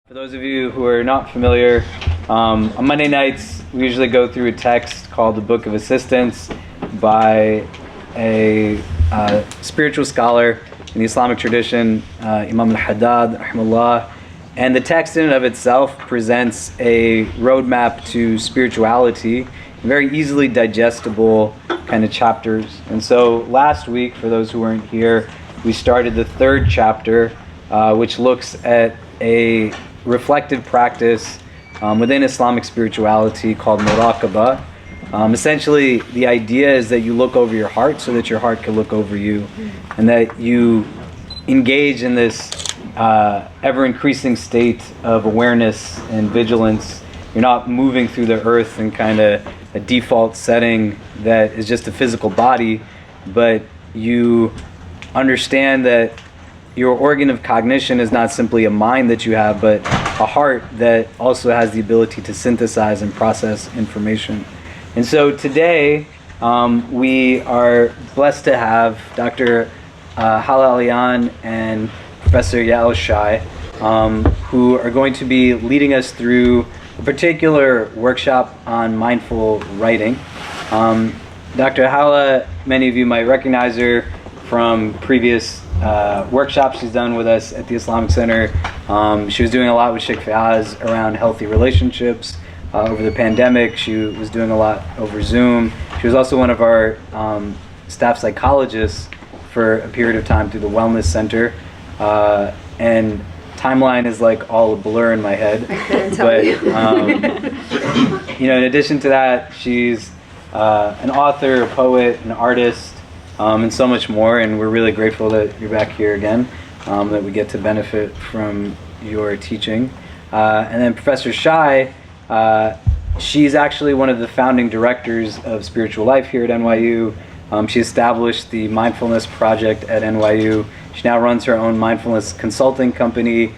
For those of you who are not familiar, on Monday nights we usually go through a text called the Book of Assistance by a spiritual scholar in the Islamic tradition, Imam al-Haddad, rahimahullah. And the text in and of itself presents a roadmap to spirituality, very easily digestible kind of chapters. And so last week, for those who weren't here, we started the third chapter, which looks at a reflective practice within Islamic spirituality called muraqabah. Essentially, the idea is that you look over your heart so that your heart can look over you, and that you engage in this ever-increasing state of awareness and vigilance. You're not moving through the earth in kind of a default setting that is just a physical body, but you understand that your organ of cognition is not simply a mind that you have, but a heart that also has the ability to synthesize and process information. And so today, we are blessed to have Dr. Hala Alyan and Professor Yael Shy, who are going to be leading us through a particular workshop on mindful writing. Dr. Hala, many of you might recognize her from previous workshops she's done with us at the Islamic Center. She was doing a lot with Sheikh Fayaz around healthy relationships over the pandemic. She was doing a lot over Zoom. She was also one of our staff psychologists for a period of time through the Wellness Center. And timeline is like all a blur in my head. But in addition to that, she's an author, a poet, an artist, and so much more. And we're really grateful that you're back here again, that we get to benefit from your teaching. And then Professor Shy, she's actually one of the founding directors of Spiritual Life here at NYU. She established the Mindfulness Project at NYU. She now runs her own mindfulness consulting company.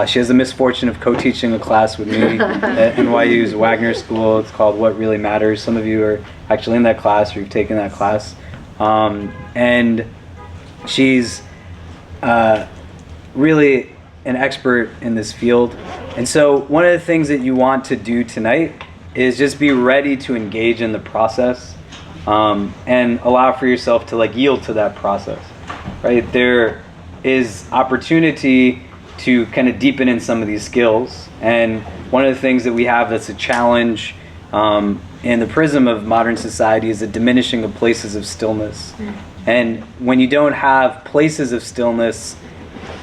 She has the misfortune of co-teaching a class with me at NYU's Wagner School. It's called What Really Matters. Some of you are actually in that class, or you've taken that class. And she's really an expert in this field. And so one of the things that you want to do tonight is just be ready to engage in the process, and allow for yourself to yield to that process, right? There is opportunity to kind of deepen in some of these skills. And one of the things that we have that's a challenge in the prism of modern society is the diminishing of places of stillness. And when you don't have places of stillness,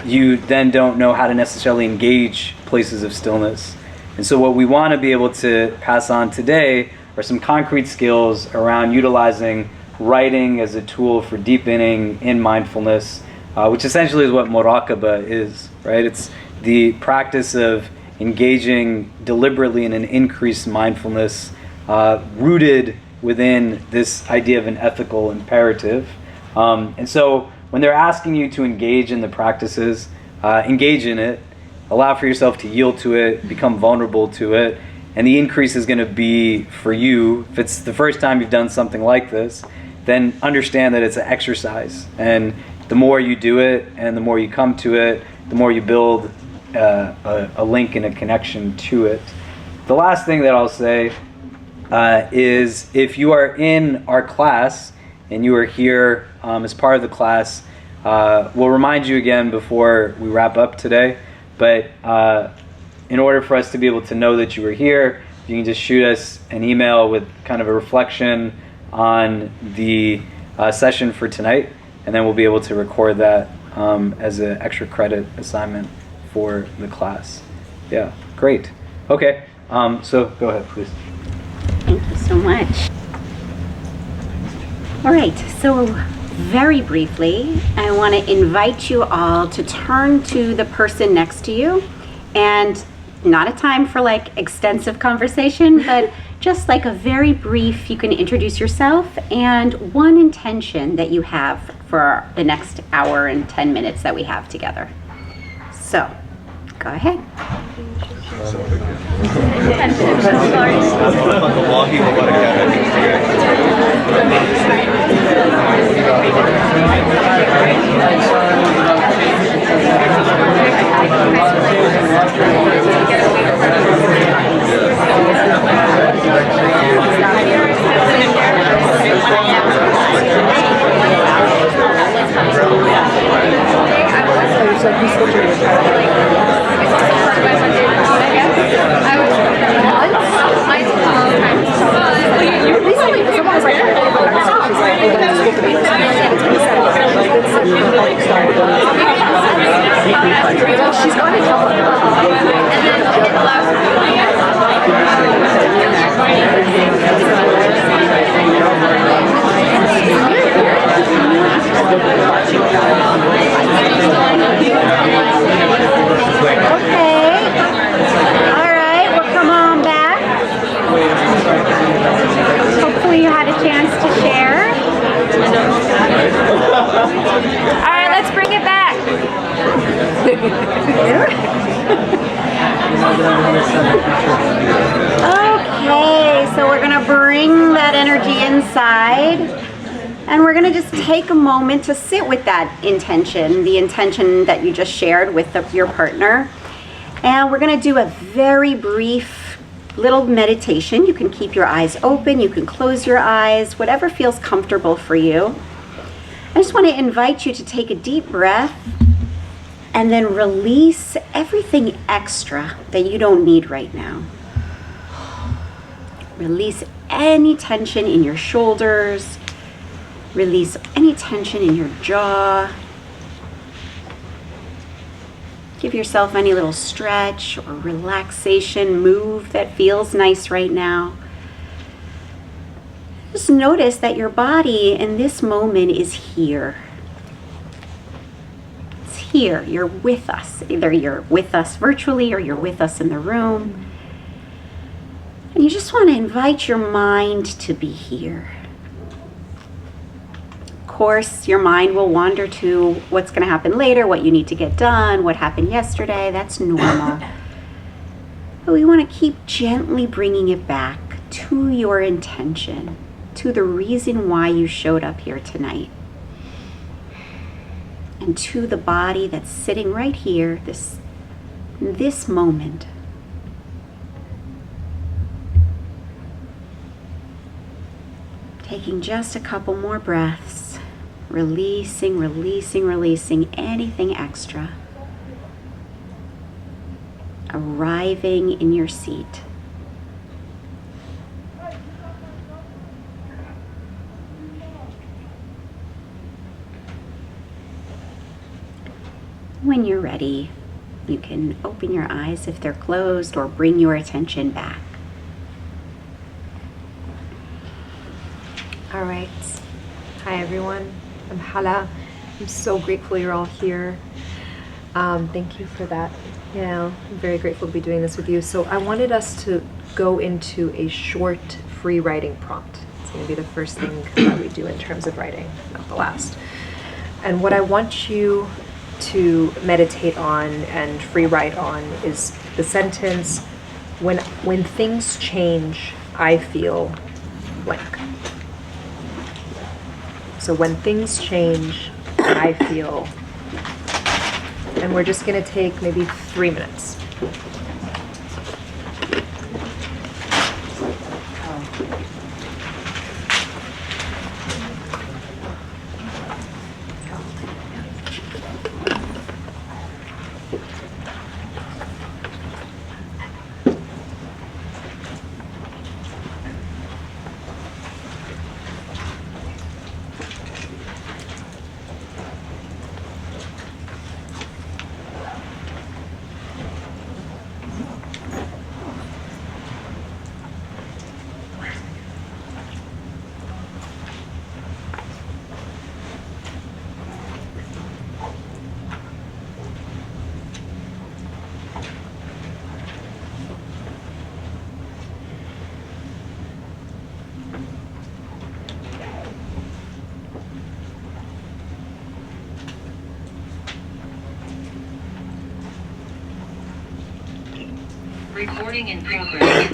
you then don't know how to necessarily engage places of stillness. And so what we want to be able to pass on today are some concrete skills around utilizing writing as a tool for deepening in mindfulness, which essentially is what muraqabah is, right? It's the practice of engaging deliberately in an increased mindfulness, rooted within this idea of an ethical imperative. And so when they're asking you to engage in the practices, engage in it, allow for yourself to yield to it, become vulnerable to it, and the increase is going to be for you. If it's the first time you've done something like this, then understand that it's an exercise. And the more you do it and the more you come to it, the more you build a link and a connection to it. The last thing that I'll say is if you are in our class and you are here as part of the class, we'll remind you again before we wrap up today, but in order for us to be able to know that you were here, you can just shoot us an email with kind of a reflection on the session for tonight, and then we'll be able to record that as an extra credit assignment for the class. Yeah, great. Okay, so go ahead, please. Thank you so much. All right, so very briefly, I want to invite you all to turn to the person next to you, and not a time for extensive conversation, but just a very brief, you can introduce yourself and one intention that you have for the next hour and 10 minutes that we have together. So, go ahead. Hopefully you had a chance to share. All right, let's bring it back. Okay, so we're going to bring that energy inside, and we're going to just take a moment to sit with that intention, the intention that you just shared with your partner. And we're going to do a very brief little meditation. You can keep your eyes open, you can close your eyes, whatever feels comfortable for you. I just want to invite you to take a deep breath and then release everything extra that you don't need right now. Release any tension in your shoulders, release any tension in your jaw. Give yourself any little stretch or relaxation move that feels nice right now. Just notice that your body in this moment is here. It's here. You're with us. Either you're with us virtually or you're with us in the room. And you just want to invite your mind to be here. Of course, your mind will wander to what's going to happen later, what you need to get done, what happened yesterday. That's normal. But we want to keep gently bringing it back to your intention, to the reason why you showed up here tonight, and to the body that's sitting right here, this moment. Taking just a couple more breaths, releasing anything extra. Arriving in your seat. When you're ready, you can open your eyes if they're closed or bring your attention back. All right. Hi, everyone. I'm Hala. I'm so grateful you're all here. Thank you for that. I'm very grateful to be doing this with you. So I wanted us to go into a short free writing prompt. It's going to be the first thing that we do in terms of writing, not the last. And what I want you to meditate on and free write on is the sentence, when things change, I feel blank. So when things change, I feel, and we're just going to take maybe 3 minutes. Recording in progress.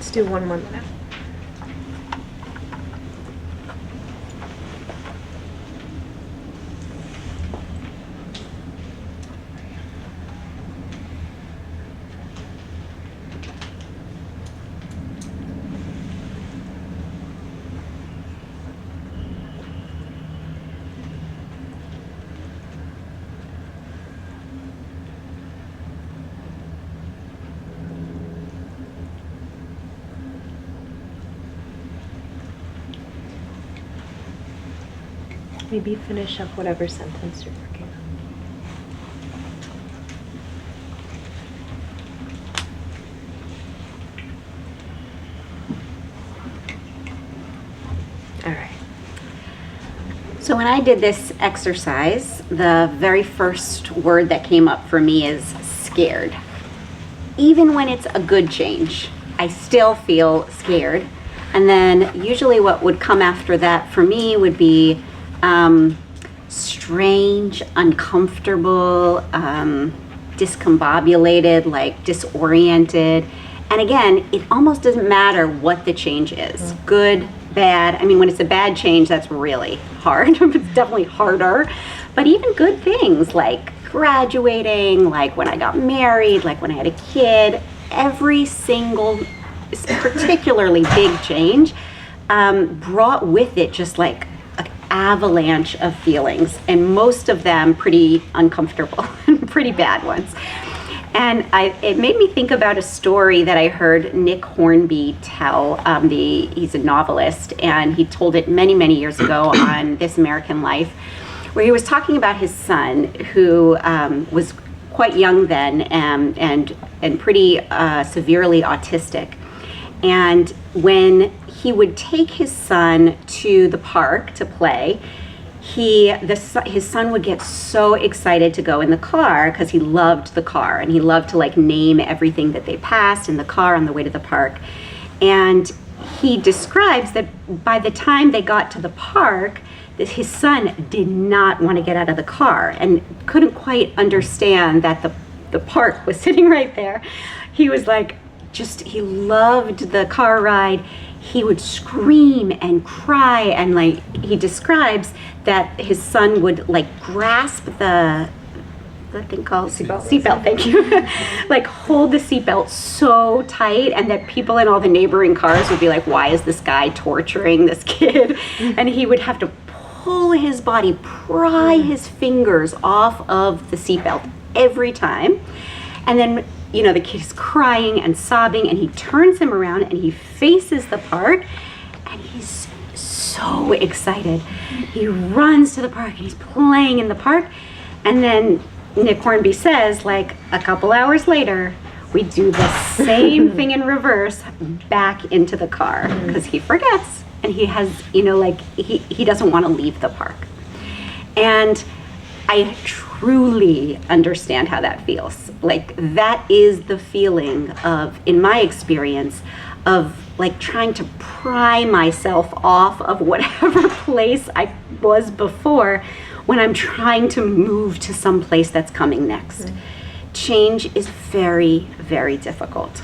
Let's do one more minute. Maybe finish up whatever sentence you're working on. All right. So when I did this exercise, the very first word that came up for me is scared. Even when it's a good change, I still feel scared. And then usually what would come after that for me would be strange, uncomfortable, discombobulated, like disoriented. And again, it almost doesn't matter what the change is, good, bad. I mean, when it's a bad change, that's really hard. It's definitely harder. But even good things like graduating, like when I got married, like when I had a kid, every single particularly big change brought with it just like an avalanche of feelings, and most of them pretty uncomfortable and pretty bad ones. And it made me think about a story that I heard Nick Hornby tell. He's a novelist, and he told it many, many years ago on This American Life, where he was talking about his son, who was quite young then and pretty severely autistic. And when he would take his son to the park to play, his son would get so excited to go in the car because he loved the car, and he loved to like name everything that they passed in the car on the way to the park. And he describes that by the time they got to the park, that his son did not want to get out of the car and couldn't quite understand that the park was sitting right there. He was like, he loved the car ride. He would scream and cry, and like he describes that his son would like grasp that thing called seatbelt, thank you. Like hold the seatbelt so tight, and that people in all the neighboring cars would be like, why is this guy torturing this kid? And he would have to pull his body, pry his fingers off of the seatbelt every time. And then the kid is crying and sobbing, and he turns him around and he faces the park, and he's so excited. He runs to the park and he's playing in the park. And then Nick Hornby says, like a couple hours later, we do the same thing in reverse back into the car, because he forgets, and he has, he doesn't want to leave the park. And I truly understand how that feels. Like that is the feeling of, in my experience, of like trying to pry myself off of whatever place I was before when I'm trying to move to some place that's coming next. Change is very, very difficult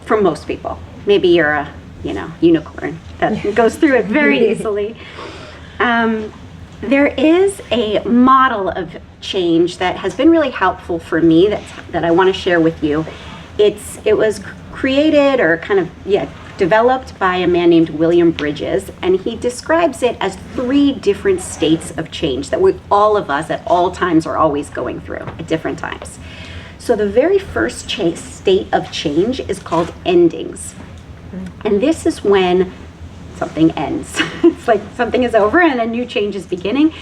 for most people. Maybe you're a, unicorn that goes through it very easily. There is a model of change that has been really helpful for me that I want to share with you. It was created or developed by a man named William Bridges, and he describes it as 3 different states of change that all of us at all times are always going through at different times. So the very first state of change is called endings. And this is when something ends. It's like something is over and a new change is beginning.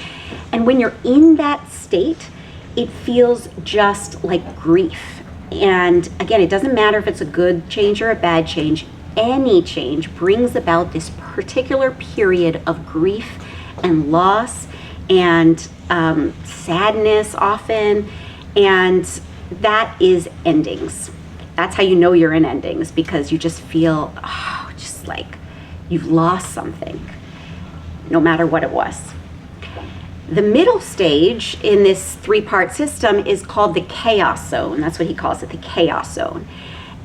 And when you're in that state, it feels just like grief. And again, it doesn't matter if it's a good change or a bad change. Any change brings about this particular period of grief and loss and sadness often. And that is endings. That's how you know you're in endings, because you just feel, just like you've lost something, no matter what it was. The middle stage in this 3-part system is called the chaos zone. That's what he calls it, the chaos zone.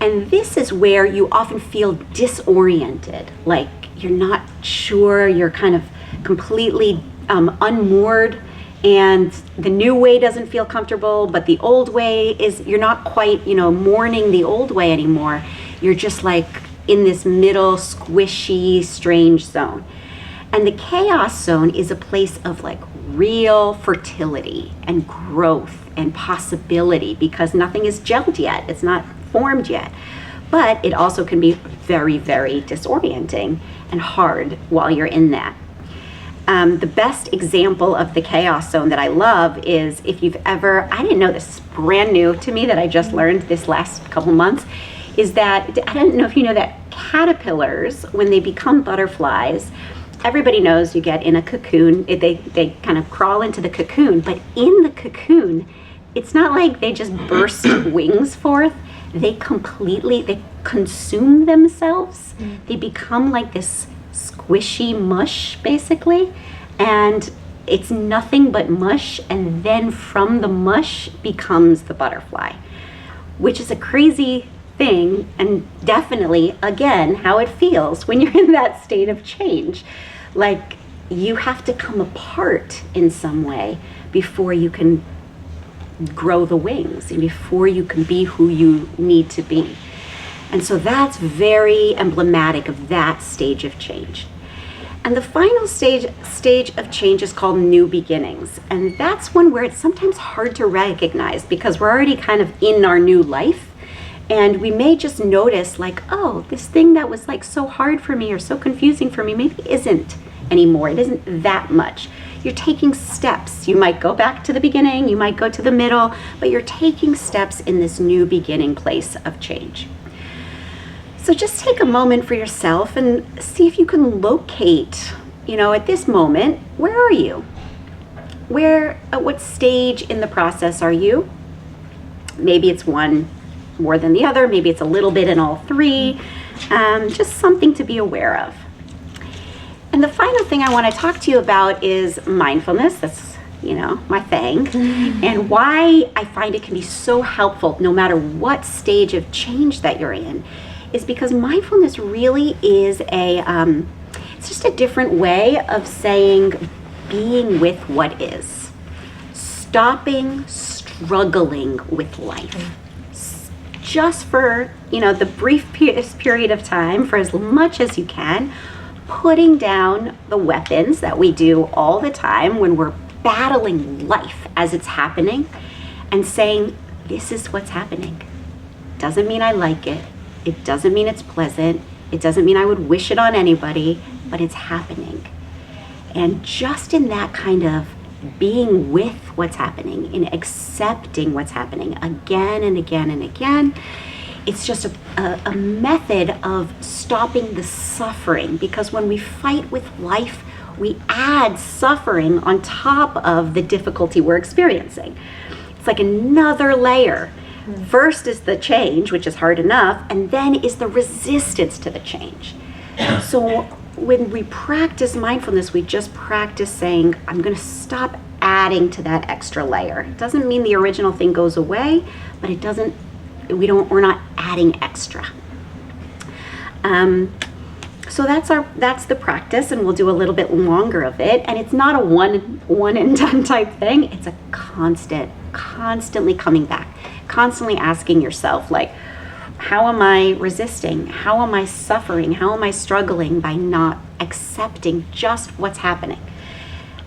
And this is where you often feel disoriented, like you're not sure, you're kind of completely unmoored, and the new way doesn't feel comfortable, but the old way is, you're not quite, mourning the old way anymore. You're just like in this middle, squishy, strange zone. And the chaos zone is a place of like real fertility and growth and possibility, because nothing is gelled yet. It's not formed yet. But it also can be very, very disorienting and hard while you're in that. The best example of the chaos zone that I love is, if you've ever, I didn't know this, is brand new to me that I just learned this last couple months, is that, I don't know if you know that caterpillars, when they become butterflies, everybody knows you get in a cocoon, they kind of crawl into the cocoon, but in the cocoon, it's not like they just burst wings forth. They consume themselves. They become like this squishy mush, basically, and it's nothing but mush, and then from the mush becomes the butterfly, which is a crazy thing, and definitely, again, how it feels when you're in that state of change. Like, you have to come apart in some way before you can grow the wings, and before you can be who you need to be. And so that's very emblematic of that stage of change. And the final stage of change is called new beginnings. And that's one where it's sometimes hard to recognize, because we're already kind of in our new life. And we may just notice like, oh, this thing that was like so hard for me or so confusing for me maybe isn't anymore. It isn't that much. You're taking steps. You might go back to the beginning, you might go to the middle, but you're taking steps in this new beginning place of change. So just take a moment for yourself and see if you can locate, at this moment, where are you? At what stage in the process are you? Maybe it's one more than the other, maybe it's a little bit in all three, just something to be aware of. And the final thing I want to talk to you about is mindfulness. That's, my thing. And why I find it can be so helpful no matter what stage of change that you're in, is because mindfulness really is it's just a different way of saying being with what is. Stopping struggling with life. Just for, the briefest period of time, for as much as you can, putting down the weapons that we do all the time when we're battling life as it's happening, and saying, this is what's happening. Doesn't mean I like it. It doesn't mean it's pleasant. It doesn't mean I would wish it on anybody, but it's happening. And just in that kind of being with what's happening, in accepting what's happening again and again and again, it's just a method of stopping the suffering, because when we fight with life, we add suffering on top of the difficulty we're experiencing. It's like another layer. First is the change, which is hard enough, and then is the resistance to the change. So when we practice mindfulness, we just practice saying, I'm going to stop adding to that extra layer. It doesn't mean the original thing goes away, but we're not adding extra. So that's the practice, and we'll do a little bit longer of it. And it's not a one and done type thing. It's a constantly coming back, constantly asking yourself, like, how am I resisting? How am I suffering? How am I struggling by not accepting just what's happening?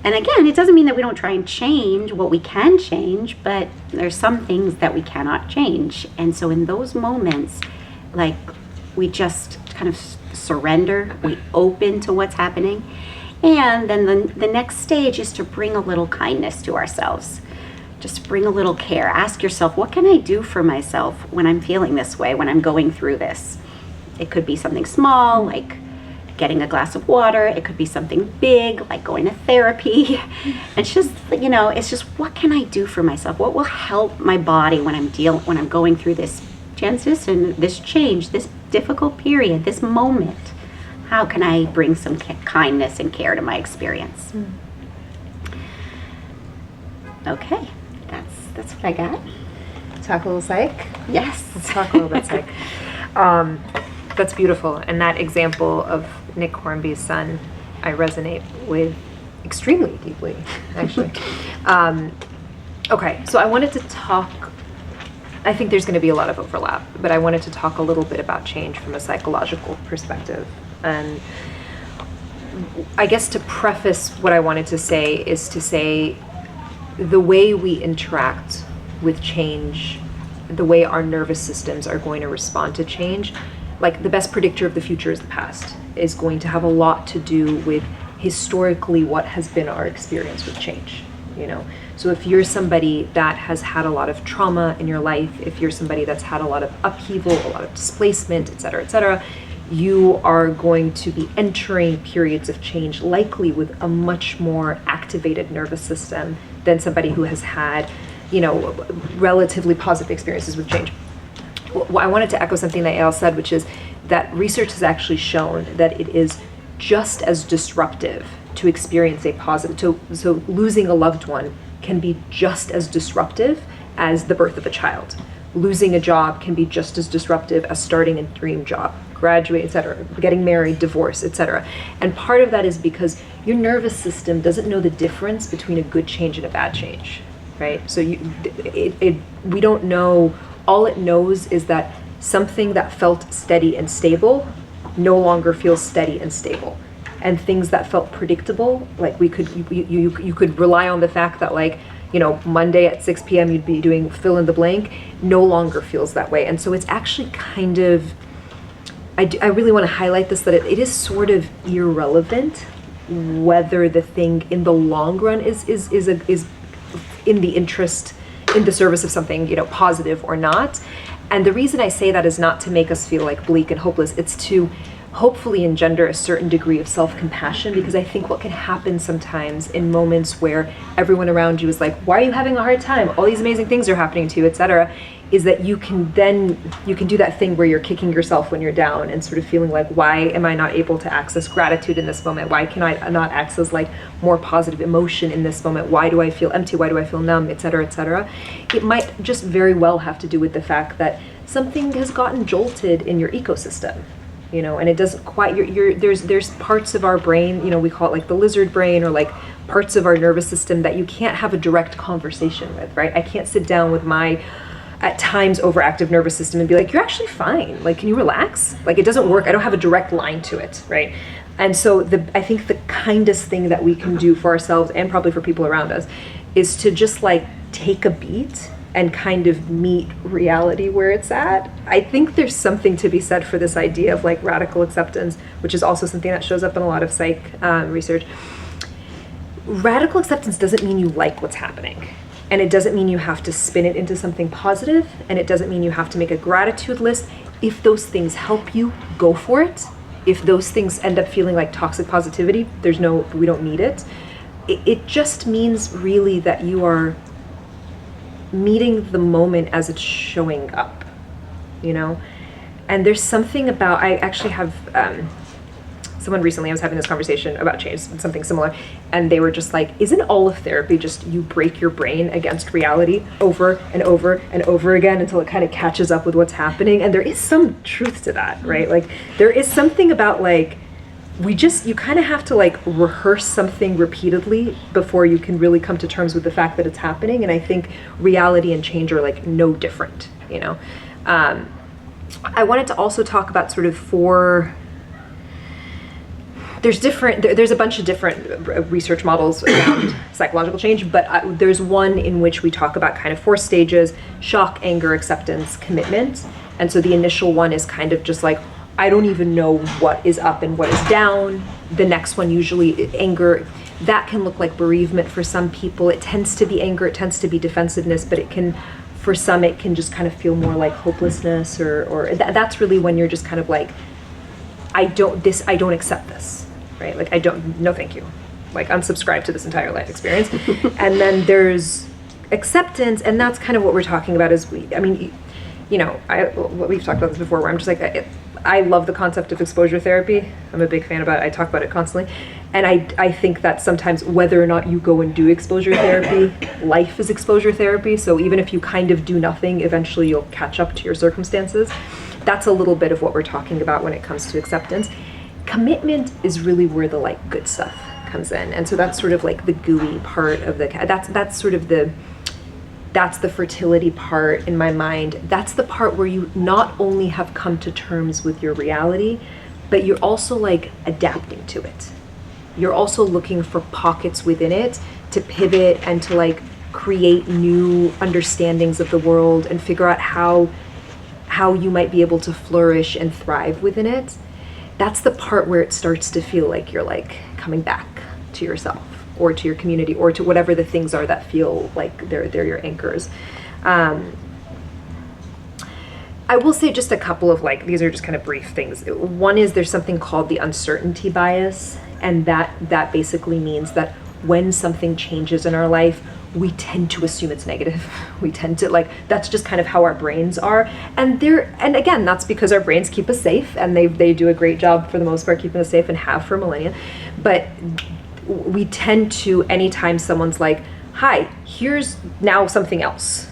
And again, it doesn't mean that we don't try and change what we can change, but there's some things that we cannot change. And so in those moments, like, we just kind of surrender, we open to what's happening. And then the next stage is to bring a little kindness to ourselves. Just bring a little care. Ask yourself, what can I do for myself when I'm feeling this way, when I'm going through this? It could be something small, like getting a glass of water. It could be something big, like going to therapy. It's just, it's just, what can I do for myself? What will help my body when I'm going through this transition, this change, this difficult period, this moment? How can I bring some kindness and care to my experience? Okay, that's what I got. Talk a little psych? Yes. Let's talk a little bit psych. That's beautiful. And that example of Nick Hornby's son, I resonate with extremely deeply, actually. Okay, so I wanted to talk, I think there's going to be a lot of overlap, but I wanted to talk a little bit about change from a psychological perspective. And I guess to preface what I wanted to say is to say the way we interact with change, the way our nervous systems are going to respond to change, like the best predictor of the future is the past, is going to have a lot to do with historically what has been our experience with change, you know? So if you're somebody that has had a lot of trauma in your life, if you're somebody that's had a lot of upheaval, a lot of displacement, et cetera, you are going to be entering periods of change likely with a much more activated nervous system than somebody who has had, you know, relatively positive experiences with change. I wanted to echo something that Yael said, which is that research has actually shown that it is just as disruptive to experience a positive, so losing a loved one can be just as disruptive as the birth of a child. Losing a job can be just as disruptive as starting a dream job, graduate, etc., getting married, divorce, etc. And part of that is because your nervous system doesn't know the difference between a good change and a bad change, right? So we don't know. All it knows is that something that felt steady and stable no longer feels steady and stable. And things that felt predictable, like you could rely on the fact that, like, you know, Monday at 6 p.m. you'd be doing fill in the blank, no longer feels that way. And so it's actually kind of, I really want to highlight this, that it is sort of irrelevant whether the thing in the long run is in the interest, in the service of something, you know, positive or not. And the reason I say that is not to make us feel like bleak and hopeless. It's to hopefully engender a certain degree of self-compassion, because I think what can happen sometimes in moments where everyone around you is like, why are you having a hard time? All these amazing things are happening to you, etc., is that you can do that thing where you're kicking yourself when you're down and sort of feeling like, why am I not able to access gratitude in this moment? Why can I not access like more positive emotion in this moment? Why do I feel empty? Why do I feel numb, etc., etc.? It might just very well have to do with the fact that something has gotten jolted in your ecosystem, you know, and it doesn't quite, there's parts of our brain, you know, we call it like the lizard brain, or like parts of our nervous system that you can't have a direct conversation with, right? I can't sit down with my, at times, overactive nervous system and be like, you're actually fine. Like, can you relax? Like, it doesn't work. I don't have a direct line to it, right? And so I think the kindest thing that we can do for ourselves, and probably for people around us, is to just like take a beat and kind of meet reality where it's at. I think there's something to be said for this idea of like radical acceptance, which is also something that shows up in a lot of psych research. Radical acceptance doesn't mean you like what's happening. And it doesn't mean you have to spin it into something positive, and it doesn't mean you have to make a gratitude list. If those things help you, go for it. If those things end up feeling like toxic positivity, we don't need it. It just means really that you are meeting the moment as it's showing up, you know? And there's something about, I actually have, someone recently, I was having this conversation about change, something similar, and they were just like, isn't all of therapy just you break your brain against reality over and over and over again until it kind of catches up with what's happening? And there is some truth to that, right? Like, there is something about like, you kind of have to like rehearse something repeatedly before you can really come to terms with the fact that it's happening. And I think reality and change are like no different, you know? I wanted to also talk about sort of there's a bunch of different research models around psychological change, but there's one in which we talk about kind of 4 stages: shock, anger, acceptance, commitment. And so the initial one is kind of just like, I don't even know what is up and what is down. The next one, usually anger, that can look like bereavement for some people. It tends to be anger, it tends to be defensiveness, but for some it can just kind of feel more like hopelessness, or that's really when you're just kind of like, I don't accept this. Right? Like, no thank you. Like, unsubscribe to this entire life experience. And then there's acceptance, and that's kind of what we're talking about is, what we've talked about this before, where I'm just like, I love the concept of exposure therapy. I'm a big fan about it. I talk about it constantly. And I think that sometimes whether or not you go and do exposure therapy, life is exposure therapy. So even if you kind of do nothing, eventually you'll catch up to your circumstances. That's a little bit of what we're talking about when it comes to acceptance. Commitment is really where the like good stuff comes in. And so that's sort of like the gooey part of the, that's sort of the, that's the fertility part in my mind. That's the part where you not only have come to terms with your reality, but you're also like adapting to it. You're also looking for pockets within it to pivot and to like create new understandings of the world and figure out how you might be able to flourish and thrive within it. That's the part where it starts to feel like you're like coming back to yourself or to your community or to whatever the things are that feel like they're your anchors. I will say just a couple of like, these are just kind of brief things. One is there's something called the uncertainty bias, and that basically means that when something changes in our life, we tend to assume it's negative. We tend to like, that's just kind of how our brains are. And again, that's because our brains keep us safe, and they do a great job for the most part keeping us safe and have for millennia. But we tend to, anytime someone's like, hi, here's now something else,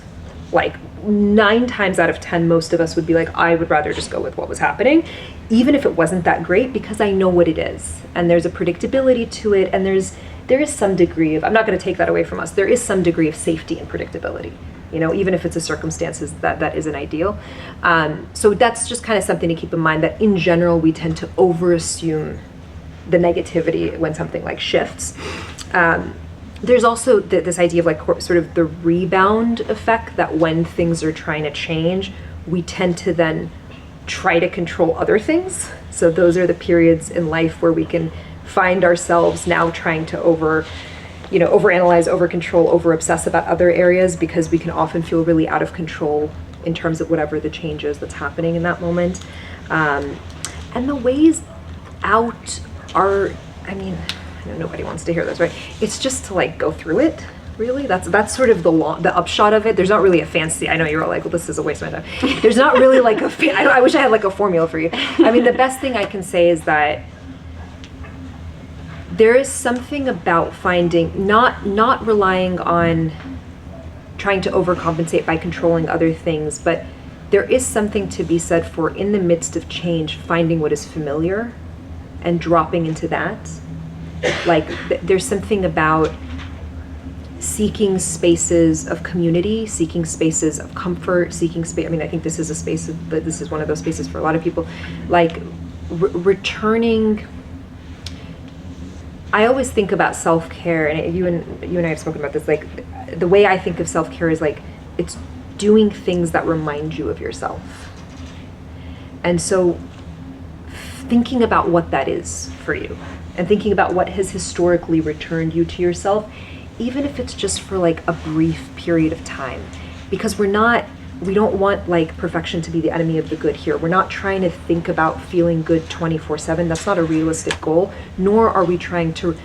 like 9 times out of 10, most of us would be like, I would rather just go with what was happening, even if it wasn't that great, because I know what it is. And there's a predictability to it, and there is some degree of, I'm not going to take that away from us, there is some degree of safety and predictability, you know, even if it's a circumstances that isn't ideal. So that's just kind of something to keep in mind, that in general, we tend to overassume the negativity when something like shifts. There's also this idea of like sort of the rebound effect, that when things are trying to change, we tend to then try to control other things. So those are the periods in life where we can find ourselves now trying to overanalyze, over-control, over-obsess about other areas, because we can often feel really out of control in terms of whatever the change is that's happening in that moment. And the ways out are, I mean, I know nobody wants to hear this, right? It's just to like go through it, really. That's sort of the upshot of it. There's not really a fancy, I know you're all like, well, this is a waste of my time. There's not really like I wish I had like a formula for you. I mean, the best thing I can say is that there is something about finding, not relying on trying to overcompensate by controlling other things, but there is something to be said for, in the midst of change, finding what is familiar and dropping into that. Like there's something about seeking spaces of community, seeking spaces of comfort, seeking space. I mean, I think this is a space this is one of those spaces for a lot of people, like returning. I always think about self-care, and you and I have spoken about this, like the way I think of self-care is like, it's doing things that remind you of yourself. And so thinking about what that is for you, and thinking about what has historically returned you to yourself, even if it's just for like a brief period of time, because we don't want like perfection to be the enemy of the good here. We're not trying to think about feeling good 24/7. That's not a realistic goal, nor are we trying to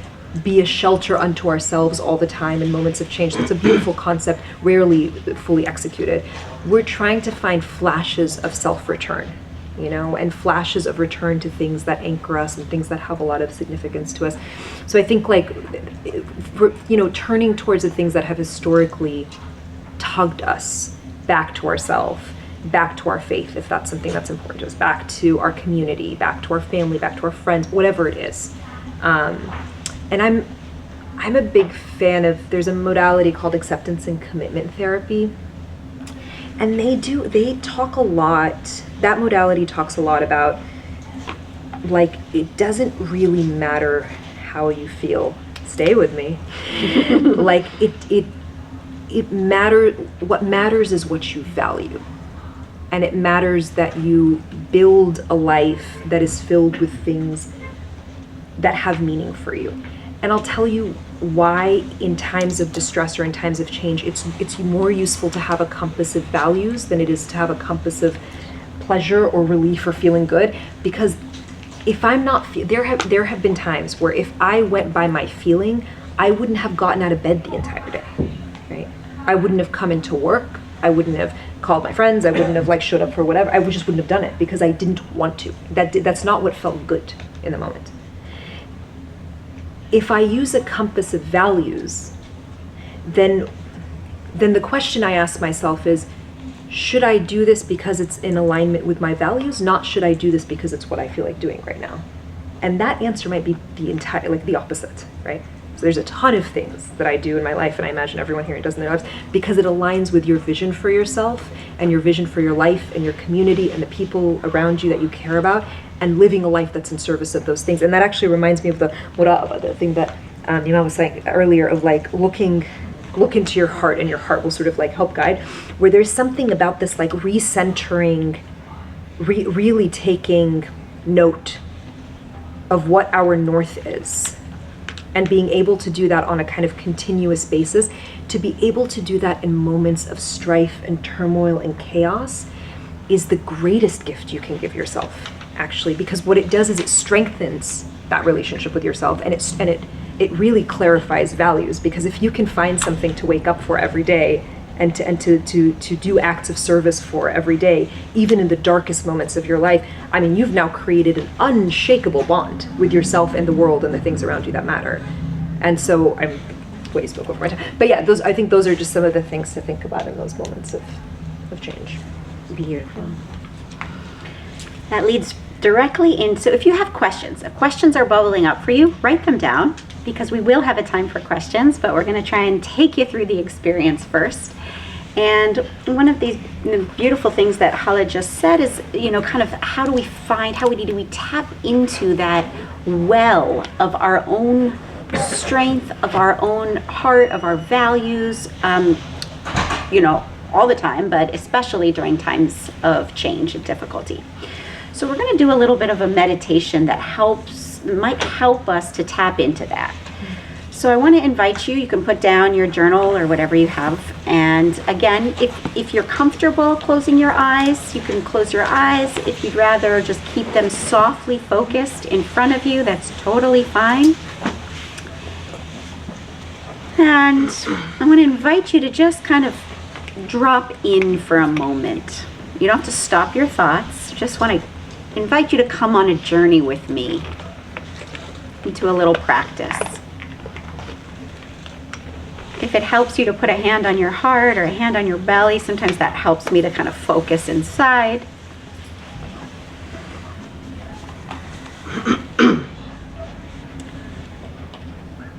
be a shelter unto ourselves all the time in moments of change. That's a beautiful concept, rarely fully executed. We're trying to find flashes of self-return, you know, and flashes of return to things that anchor us and things that have a lot of significance to us. So I think like, you know, turning towards the things that have historically tugged us back to ourselves, back to our faith, if that's something that's important to us, back to our community, back to our family, back to our friends, whatever it is. And I'm a big fan of, there's a modality called acceptance and commitment therapy. And they talk a lot, that modality talks a lot about, like, it doesn't really matter how you feel. Stay with me. Like, it matters, what matters is what you value. And it matters that you build a life that is filled with things that have meaning for you. And I'll tell you why in times of distress or in times of change, it's more useful to have a compass of values than it is to have a compass of pleasure or relief or feeling good. Because if I'm not, there have been times where if I went by my feeling, I wouldn't have gotten out of bed the entire day, right? I wouldn't have come into work. I wouldn't have called my friends. I wouldn't have like showed up for whatever. I just wouldn't have done it because I didn't want to. That's not what felt good in the moment. If I use a compass of values, then the question I ask myself is, should I do this because it's in alignment with my values? Not should I do this because it's what I feel like doing right now? And that answer might be the opposite, right? So there's a ton of things that I do in my life, and I imagine everyone here does in their lives, because it aligns with your vision for yourself and your vision for your life and your community and the people around you that you care about, and living a life that's in service of those things. And that actually reminds me of the thing that Yael was saying earlier, of like look into your heart, and your heart will sort of like help guide, where there's something about this like recentering, really taking note of what our north is, and being able to do that on a kind of continuous basis. To be able to do that in moments of strife and turmoil and chaos is the greatest gift you can give yourself, actually, because what it does is it strengthens that relationship with yourself, and it really clarifies values. Because if you can find something to wake up for every day, and to do acts of service for every day, even in the darkest moments of your life, I mean, you've now created an unshakable bond with yourself and the world and the things around you that matter. And so I'm way spoke over my time, but yeah, I think those are just some of the things to think about in those moments of change. Beautiful. That leads directly in, so if you have questions, if questions are bubbling up for you, write them down, because we will have a time for questions, but we're going to try and take you through the experience first. And one of these beautiful things that Hala just said is, kind of how do we tap into that well of our own strength, of our own heart, of our values, all the time, but especially during times of change and difficulty. So we're going to do a little bit of a meditation that might help us to tap into that. So I want to invite you can put down your journal or whatever you have. And again, if you're comfortable closing your eyes, you can close your eyes. If you'd rather just keep them softly focused in front of you, that's totally fine. And I want to invite you to just kind of drop in for a moment. You don't have to stop your thoughts. Just want to invite you to come on a journey with me into a little practice. If it helps you to put a hand on your heart or a hand on your belly, sometimes that helps me to kind of focus inside. And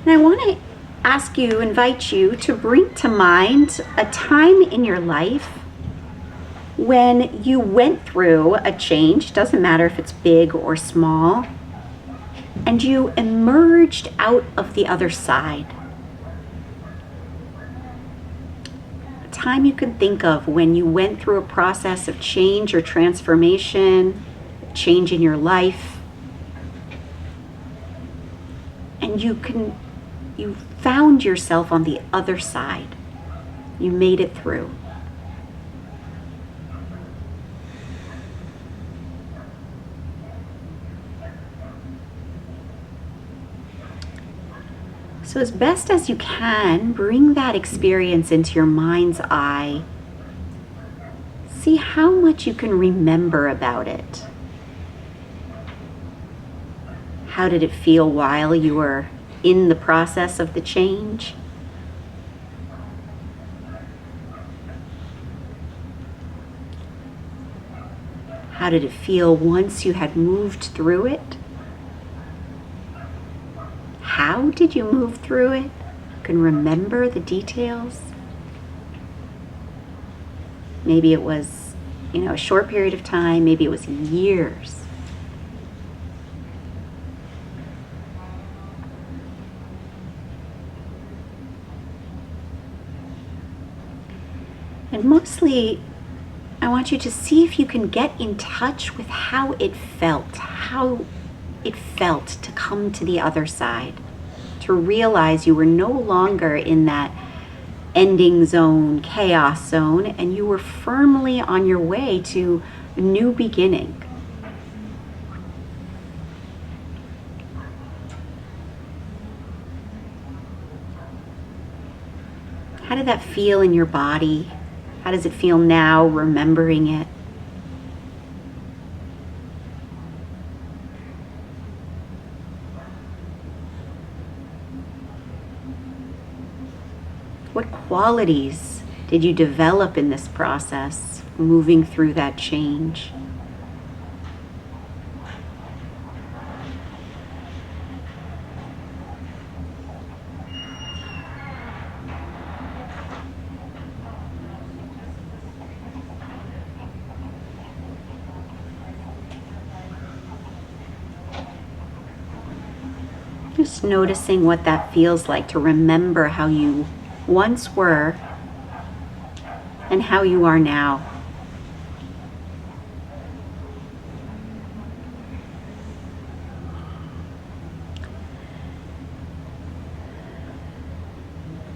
I want to invite you to bring to mind a time in your life when you went through a change, doesn't matter if it's big or small, and you emerged out of the other side. Time you can think of when you went through a process of change or transformation, change in your life, and you found yourself on the other side. You made it through. So as best as you can, bring that experience into your mind's eye. See how much you can remember about it. How did it feel while you were in the process of the change? How did it feel once you had moved through it? How did you move through it? You can remember the details. Maybe it was, a short period of time. Maybe it was years. And mostly, I want you to see if you can get in touch with how it felt to come to the other side, to realize you were no longer in that ending zone, chaos zone, and you were firmly on your way to a new beginning. How did that feel in your body? How does it feel now remembering it? What qualities did you develop in this process, moving through that change? Just noticing what that feels like to remember how you once were and how you are now.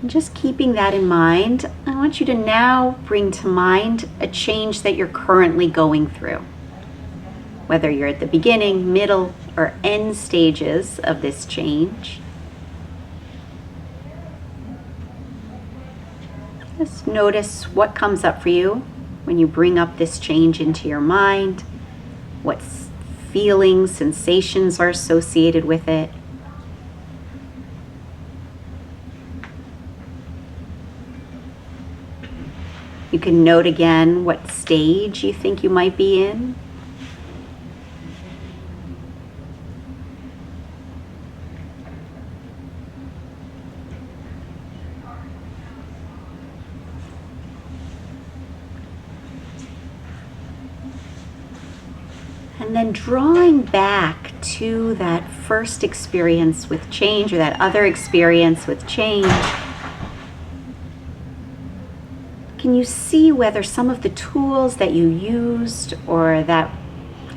And just keeping that in mind, I want you to now bring to mind a change that you're currently going through. Whether you're at the beginning, middle, or end stages of this change. Just notice what comes up for you when you bring up this change into your mind, what feelings, sensations are associated with it. You can note again what stage you think you might be in. And then drawing back to that first experience with change, or that other experience with change, can you see whether some of the tools that you used or that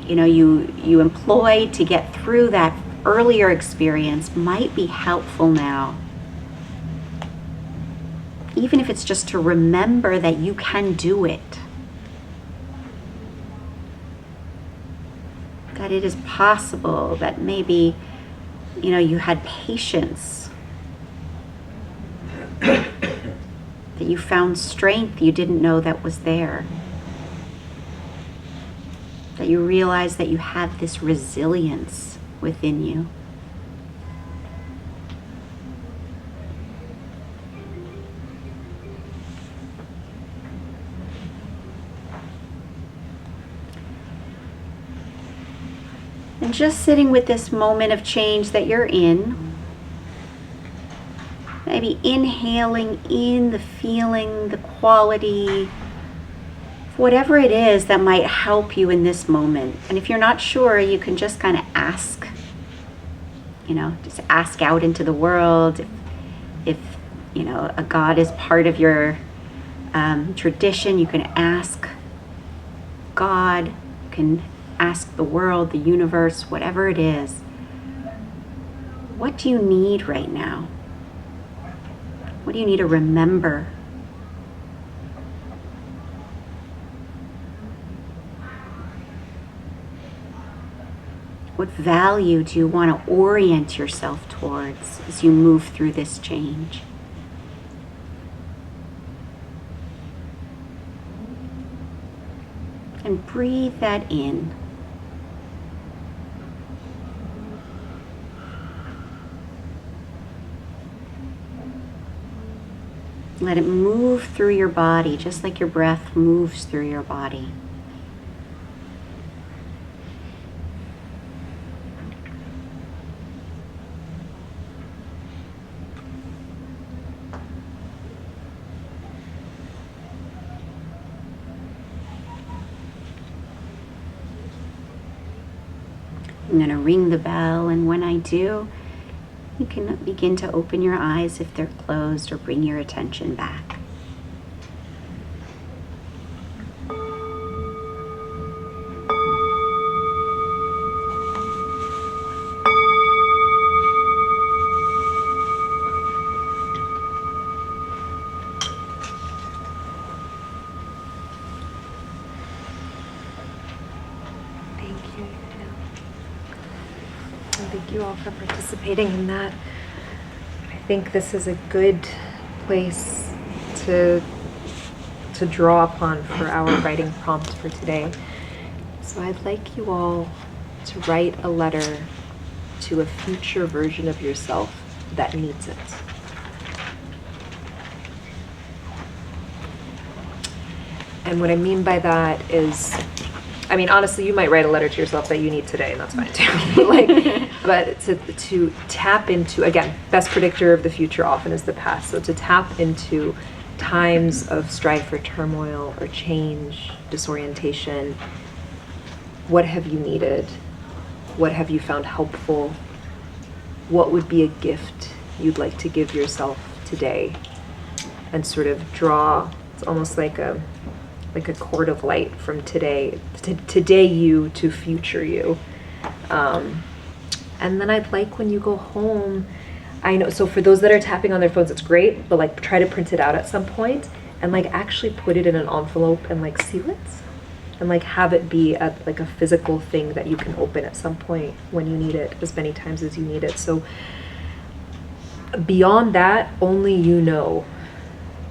you employed to get through that earlier experience might be helpful now? Even if it's just to remember that you can do it. That it is possible, that maybe, you had patience, that you found strength you didn't know that was there, that you realized that you have this resilience within you. And just sitting with this moment of change that you're in, maybe inhaling in the feeling, the quality, whatever it is that might help you in this moment. And if you're not sure, you can just kind of ask, just ask out into the world. If a God is part of your tradition, you can ask God, you can ask the world, the universe, whatever it is. What do you need right now? What do you need to remember? What value do you want to orient yourself towards as you move through this change? And breathe that in. Let it move through your body, just like your breath moves through your body. I'm going to ring the bell, and when I do, you can begin to open your eyes if they're closed, or bring your attention back. Thank you all for participating in that. I think this is a good place to to draw upon for our writing prompt for today. So I'd like you all to write a letter to a future version of yourself that needs it. And what I mean by that is, I mean, honestly, you might write a letter to yourself that you need today, and that's fine too. But to tap into, again, best predictor of the future often is the past. So to tap into times of strife or turmoil or change, disorientation, what have you needed? What have you found helpful? What would be a gift you'd like to give yourself today? And sort of draw, it's almost like a cord of light from today you to future you. And then I'd like when you go home, I know, so for those that are tapping on their phones, it's great, but like try to print it out at some point and like actually put it in an envelope and like seal it and like have it be like a physical thing that you can open at some point when you need it, as many times as you need it. So beyond that, only you know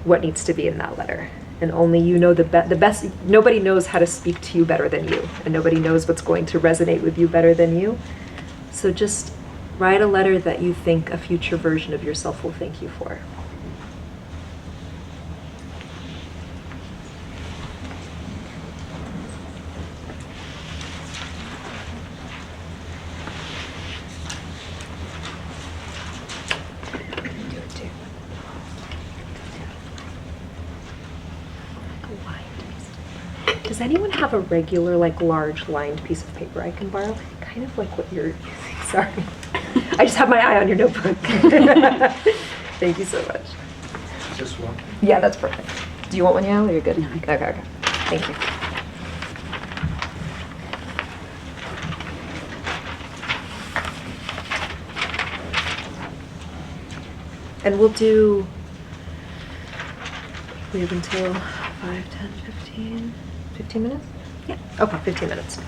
what needs to be in that letter. And only you know the best. Nobody knows how to speak to you better than you, and nobody knows what's going to resonate with you better than you. So just write a letter that you think a future version of yourself will thank you for. Does anyone have a regular, like, large lined piece of paper I can borrow? Kind of like what you're using. Sorry. I just have my eye on your notebook. Thank you so much. Just one. Yeah, that's perfect. Do you want one, Yael, or you're good? No, okay. Thank you. And we'll do, we have until 5, 10, 15. 15 minutes? Yeah. Okay, 15 minutes.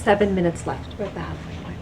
7 minutes left. We're at the halfway point.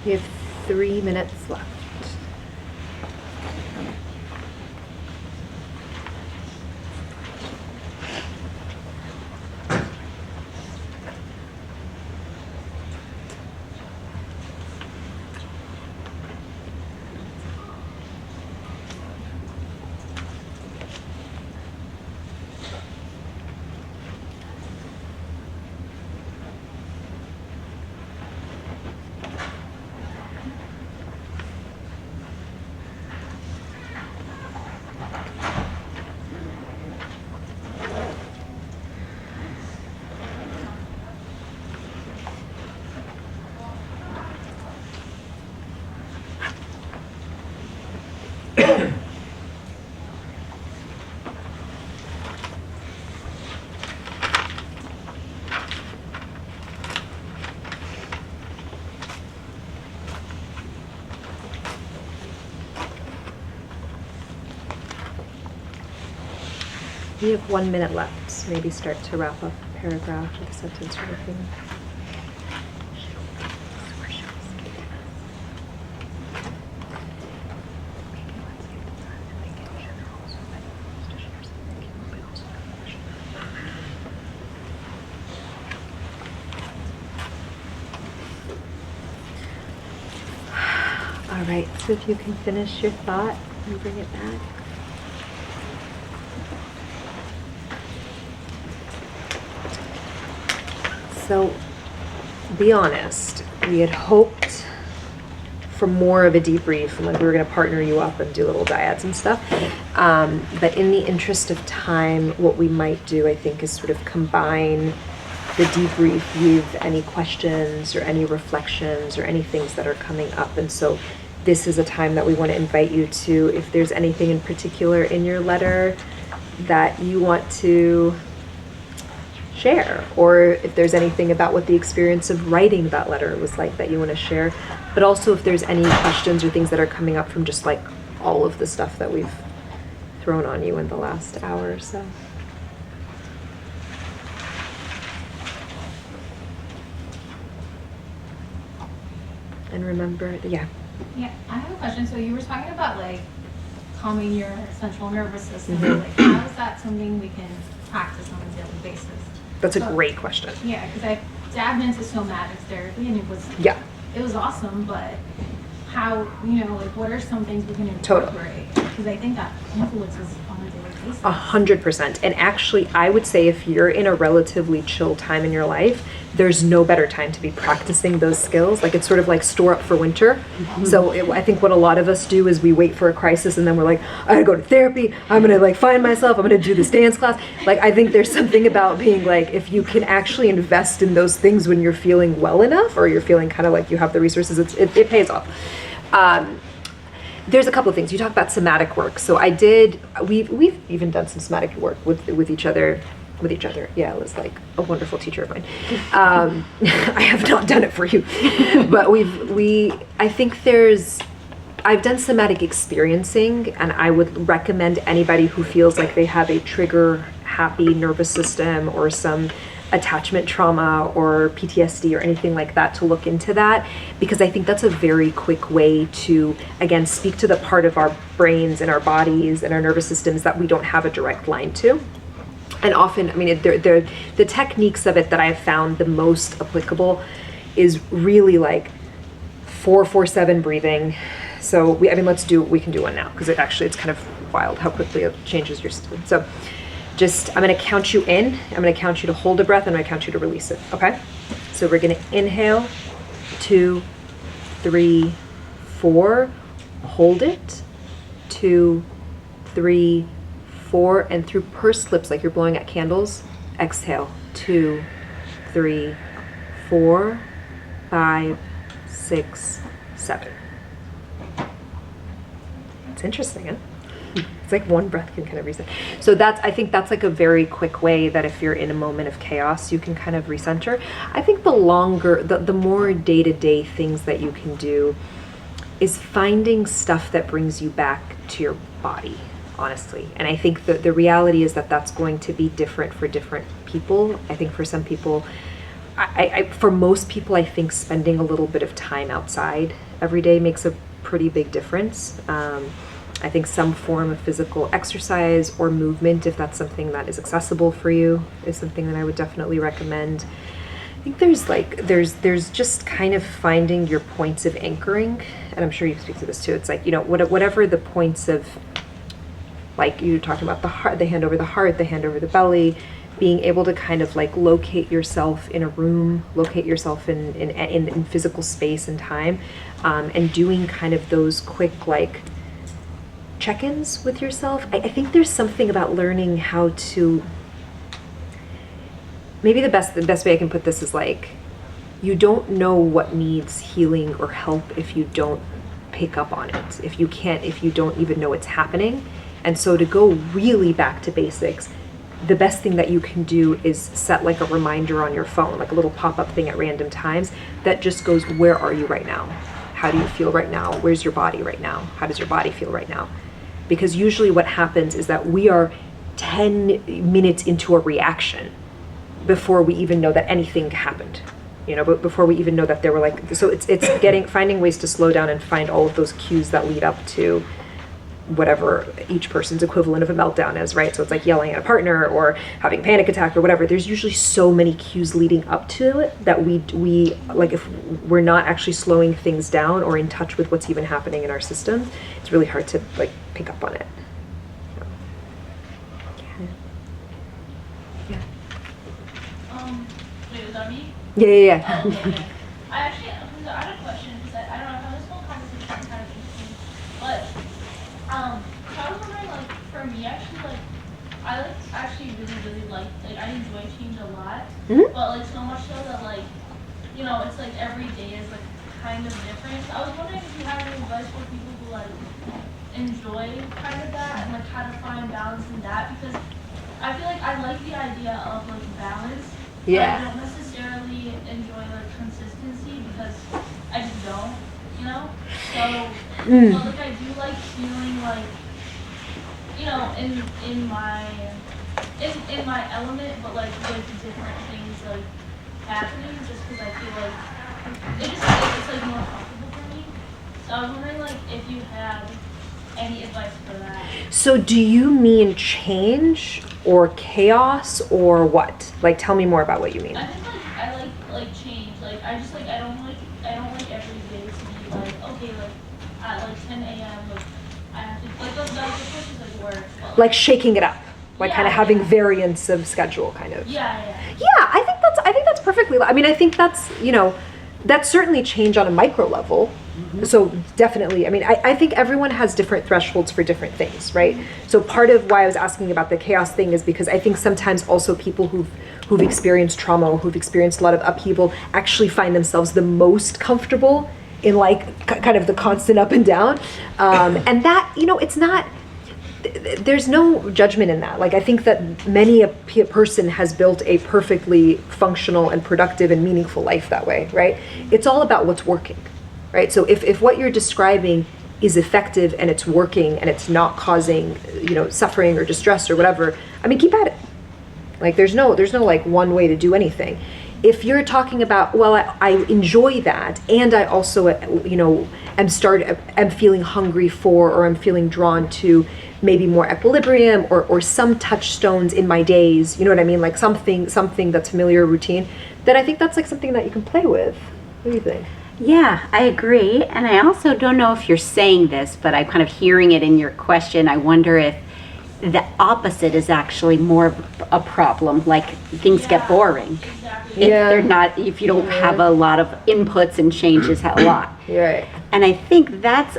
We have 3 minutes left. We have 1 minute left, so maybe start to wrap up a paragraph with a sentence or anything. All right, so if you can finish your thought and bring it back. So, be honest, we had hoped for more of a debrief, and like we were going to partner you up and do little dyads and stuff. But in the interest of time, what we might do, I think, is sort of combine the debrief with any questions or any reflections or any things that are coming up. And so this is a time that we want to invite you to, if there's anything in particular in your letter that you want to share, or if there's anything about what the experience of writing that letter was like that you want to share, but also if there's any questions or things that are coming up from just like all of the stuff that we've thrown on you in the last hour or so. And remember, yeah. Yeah, I have a question. So you were talking about like calming your central nervous system. Like, how is that something we can practice on a daily basis? That's a great question. Yeah, because I dabbed into somatic therapy and it was awesome, but how, like what are some things we can incorporate? Because I think that influences on a daily basis. 100%. And actually, I would say if you're in a relatively chill time in your life, there's no better time to be practicing those skills. Like, it's sort of like store up for winter. Mm-hmm. So I think what a lot of us do is we wait for a crisis and then we're like, I gotta go to therapy. I'm gonna like find myself. I'm gonna do this dance class. Like, I think there's something about being like, if you can actually invest in those things when you're feeling well enough, or you're feeling kind of like you have the resources, it pays off. There's a couple of things. You talk about somatic work. So we've even done some somatic work with each other. Yael is like a wonderful teacher of mine. I have not done it for you, but I think I've done somatic experiencing, and I would recommend anybody who feels like they have a trigger happy nervous system or some attachment trauma or PTSD or anything like that to look into that, because I think that's a very quick way to, again, speak to the part of our brains and our bodies and our nervous systems that we don't have a direct line to. And often, I mean, the techniques of it that I've found the most applicable is really like 4-4-7 breathing. So we can do one now, because it's kind of wild how quickly it changes your system. So I'm gonna count you in, I'm gonna count you to hold a breath, and I'm gonna count you to release it, okay? So we're gonna inhale, 2, 3, 4, hold it, 2, 3, 4, and through pursed lips, like you're blowing out candles, exhale, 2, 3, 4, 5, 6, 7. It's interesting, huh? It's like one breath can kind of reset. So I think that's like a very quick way that if you're in a moment of chaos, you can kind of recenter. I think the more day-to-day things that you can do is finding stuff that brings you back to your body, honestly. And I think the reality is that that's going to be different for different people. I think for some people, for most people, I think spending a little bit of time outside every day makes a pretty big difference. I think some form of physical exercise or movement, if that's something that is accessible for you, is something that I would definitely recommend. I think there's just kind of finding your points of anchoring, and I'm sure you speak to this too. It's like, whatever the points of, like you're talking about the heart, the hand over the heart, the hand over the belly, being able to kind of like locate yourself in a room, locate yourself in physical space and time, and doing kind of those quick like check-ins with yourself. I think there's something about learning how to, maybe the best way I can put this is like, you don't know what needs healing or help if you don't pay pick up on it, if you don't even know it's happening. And so to go really back to basics, the best thing that you can do is set like a reminder on your phone, like a little pop-up thing at random times that just goes, where are you right now? How do you feel right now? Where's your body right now? How does your body feel right now? Because usually what happens is that we are 10 minutes into a reaction before we even know that anything happened. But before we even know that there were like, so it's finding ways to slow down and find all of those cues that lead up to whatever each person's equivalent of a meltdown is, right? So it's like yelling at a partner or having a panic attack or whatever. There's usually so many cues leading up to it that we like, if we're not actually slowing things down or in touch with what's even happening in our systems, it's really hard to like pick up on it. Wait, was that me? Yeah. Oh, okay. I had a question because I don't know how this whole conversation is kind of interesting, but so I was wondering, like, for me, actually, like, I actually really like I enjoy change a lot, but like so much so that like, it's like every day is like kind of different. So I was wondering if you have any advice for people who like enjoy kind of that and like how to find balance in that, because I feel like I like the idea of like balance. Yeah. But I don't necessarily enjoy like consistency because I just don't, So, but like I do like feeling like, in my element, but like with different things like happening, just because I feel like it's like more comfortable for me. So I was wondering like if you had any advice for that. So do you mean change or chaos or what? Like, tell me more about what you mean. I think like I like change. Like I just like I don't like every day to be like, okay, like at like 10 a.m. like I have to like of course it's like work. But, like shaking it up, like kind of having yeah. variance of schedule, kind of. Yeah. I think that's perfectly. I mean, I think that's that's certainly change on a micro level. So definitely, I mean, I think everyone has different thresholds for different things, right? So part of why I was asking about the chaos thing is because I think sometimes also people who've experienced trauma or who've experienced a lot of upheaval actually find themselves the most comfortable in like kind of the constant up and down. And that, it's not, there's no judgment in that. Like, I think that many a person has built a perfectly functional and productive and meaningful life that way, right? It's all about what's working. Right, so if what you're describing is effective and it's working and it's not causing, suffering or distress or whatever, I mean, keep at it. Like, there's no like one way to do anything. If you're talking about, well, I enjoy that, and I also, am feeling hungry for, or I'm feeling drawn to maybe more equilibrium or some touchstones in my days, you know what I mean? Like something that's familiar, routine, then I think that's like something that you can play with. What do you think? Yeah, I agree. And I also don't know if you're saying this, but I'm kind of hearing it in your question. I wonder if the opposite is actually more of a problem, like things get boring. Exactly. If you don't have a lot of inputs and changes a lot. Right. And I think that's,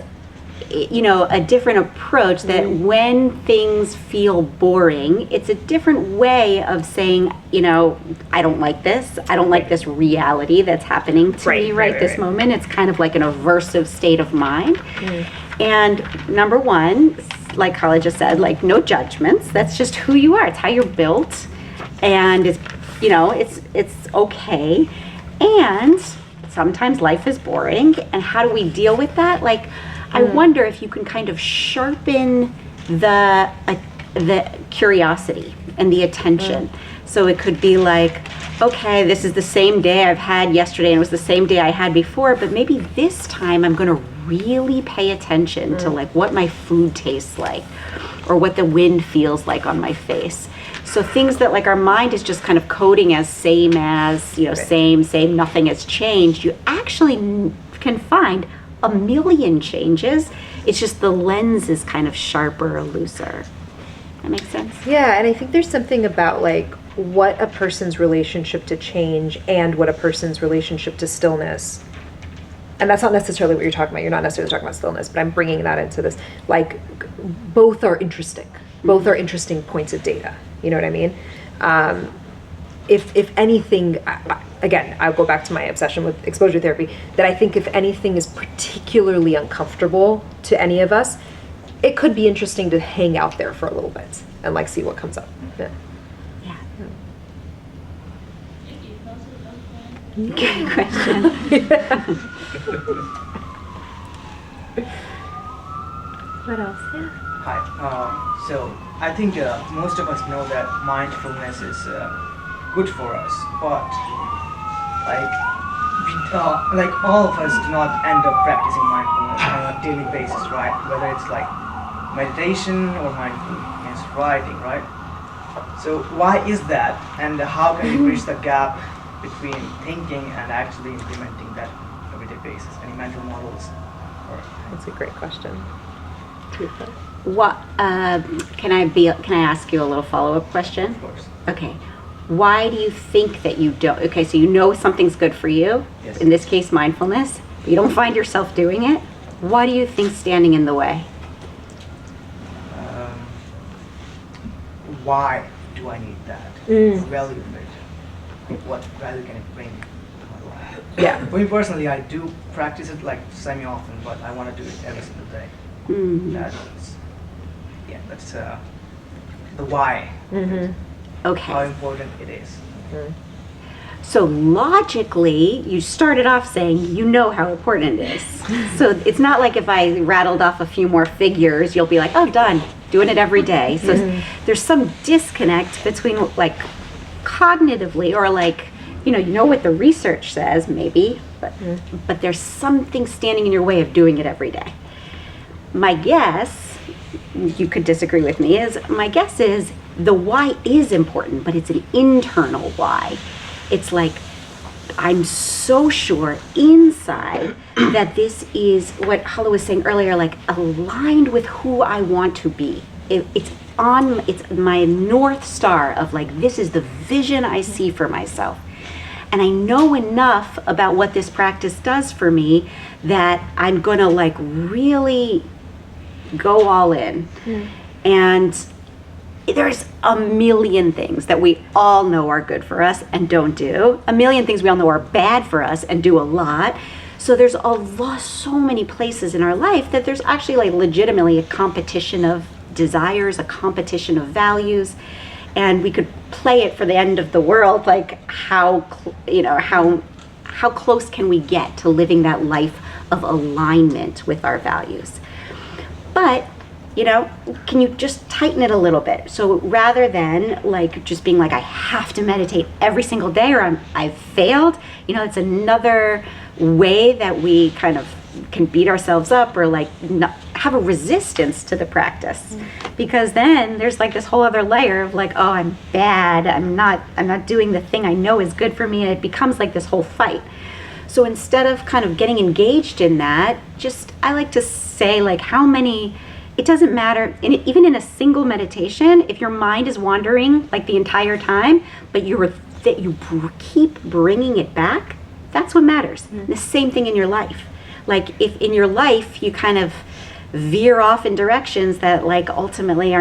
a different approach, that when things feel boring, it's a different way of saying, I don't like this. I don't like this reality that's happening to me right this moment. It's kind of like an aversive state of mind. And number one, like Hala just said, like no judgments. That's just who you are. It's how you're built. And it's, it's okay. And sometimes life is boring. And how do we deal with that? Like, I wonder if you can kind of sharpen the curiosity and the attention. So it could be like, okay, this is the same day I've had yesterday, and it was the same day I had before, but maybe this time I'm going to really pay attention to like what my food tastes like, or what the wind feels like on my face. So things that like our mind is just kind of coding as same, same, nothing has changed. You actually can find a million changes. It's just the lens is kind of sharper or looser. That makes sense? Yeah, and I think there's something about like what a person's relationship to change and what a person's relationship to stillness. And that's not necessarily what you're talking about. You're not necessarily talking about stillness, but I'm bringing that into this. Like, both are interesting. Both are interesting points of data. You know what I mean? if anything, again, I'll go back to my obsession with exposure therapy, that I think if anything is particularly uncomfortable to any of us, it could be interesting to hang out there for a little bit and like see what comes up. Yeah. Yeah. Thank you. That was Good question. What else? Yeah. Hi. So I think most of us know that mindfulness is good for us, but like all of us do not end up practicing mindfulness on a daily basis, right? Whether it's like meditation or mindfulness writing, right? So why is that, and how can we bridge the gap between thinking and actually implementing that on a everyday basis? Any mental models? Or That's a great question. What can I ask you a little follow-up question? of course. Okay. Why do you think that you don't? Okay, so you know something's good for you. Yes. In this case, mindfulness. But you don't find yourself doing it. What do you think's standing in the way? Why do I need that? Value of it. What value can it bring to my life? Yeah. For me personally, I do practice it like semi-often, but I want to do it every single day. That's the why. How Okay. important it is. So logically, you started off saying you know how important it is. So it's not like if I rattled off a few more figures, you'll be like, oh, done, doing it every day. So there's some disconnect between like cognitively or like, you know what the research says maybe, but there's something standing in your way of doing it every day. My guess, you could disagree with me, my guess is the why is important, but it's an internal why. It's like, I'm so sure inside that this is what Hala was saying earlier, like aligned with who I want to be. It's my North Star of like, this is the vision I see for myself. And I know enough about what this practice does for me that I'm gonna like really go all in. And there's a million things that we all know are good for us and don't do. A million things we all know are bad for us and do a lot. So there's so many places in our life that there's actually like legitimately a competition of desires, a competition of values. And we could play it for the end of the world, like how close can we get to living that life of alignment with our values? But can you just tighten it a little bit? So rather than like just being like, I have to meditate every single day or I've failed, it's another way that we kind of can beat ourselves up or like not have a resistance to the practice. Because then there's like this whole other layer of like, oh, I'm bad. I'm not doing the thing I know is good for me. And it becomes like this whole fight. So instead of kind of getting engaged in that, I like to say like it doesn't matter, even in a single meditation, if your mind is wandering like the entire time, but you keep bringing it back, that's what matters. The same thing in your life. Like if in your life you kind of veer off in directions that like ultimately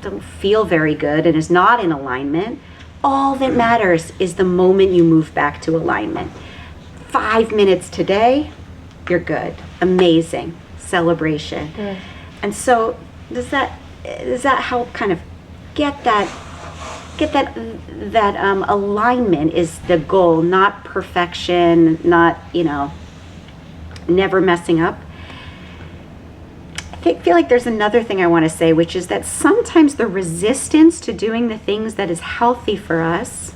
don't feel very good and is not in alignment, all that matters is the moment you move back to alignment. 5 minutes today, you're good. Amazing. Celebration. And so does that help kind of get that alignment is the goal, not perfection, not never messing up. I feel like there's another thing I want to say, which is that sometimes the resistance to doing the things that is healthy for us,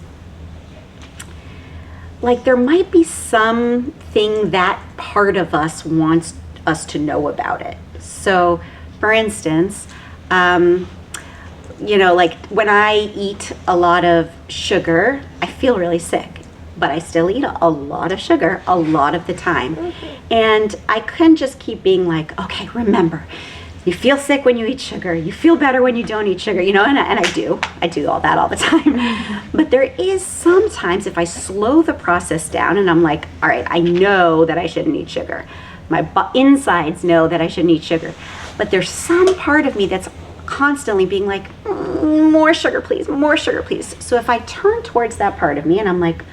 like there might be something that part of us wants us to know about it. So, for instance, like when I eat a lot of sugar, I feel really sick, but I still eat a lot of sugar a lot of the time. And I couldn't just keep being like, okay, remember, you feel sick when you eat sugar, you feel better when you don't eat sugar, and I do all that all the time. But there is sometimes if I slow the process down and I'm like, all right, I know that I shouldn't eat sugar. My insides know that I shouldn't eat sugar. But there's some part of me that's constantly being like, more sugar please, more sugar please. So if I turn towards that part of me and I'm like,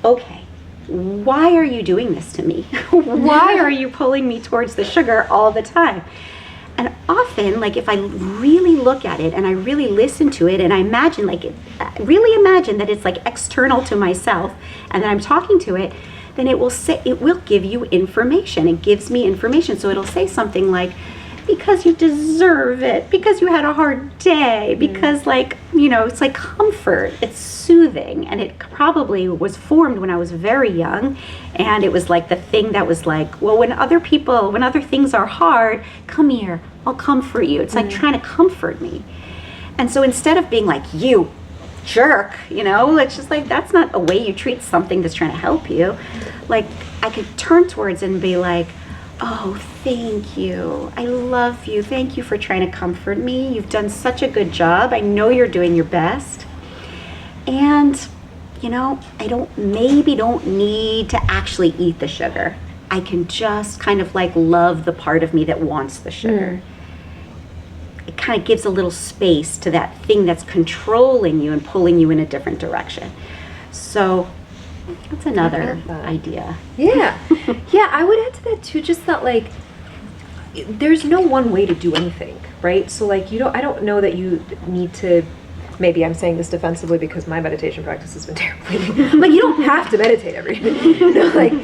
okay, why are you doing this to me? Why are you pulling me towards the sugar all the time? And often, like if I really look at it and I really listen to it and I imagine really imagine that it's like external to myself and that I'm talking to it, then it will give you information. It gives me information. So it'll say something like, because you deserve it, because you had a hard day, because it's like comfort, it's soothing. And it probably was formed when I was very young. And it was like the thing that was like, well, when other things are hard, come here, I'll comfort you. It's like trying to comfort me. And so instead of being like, you jerk, it's just like, that's not a way you treat something that's trying to help you. Like I could turn towards it and be like, oh, thank you. I love you. Thank you for trying to comfort me. You've done such a good job. I know you're doing your best. And, I don't need to actually eat the sugar. I can just kind of like love the part of me that wants the sugar. It kind of gives a little space to that thing that's controlling you and pulling you in a different direction. So that's another idea. Yeah. Yeah, I would add to that too, just that like, there's no one way to do anything, right? So like, I don't know that you need to, maybe I'm saying this defensively because my meditation practice has been terrible. Like, you don't have to meditate every day.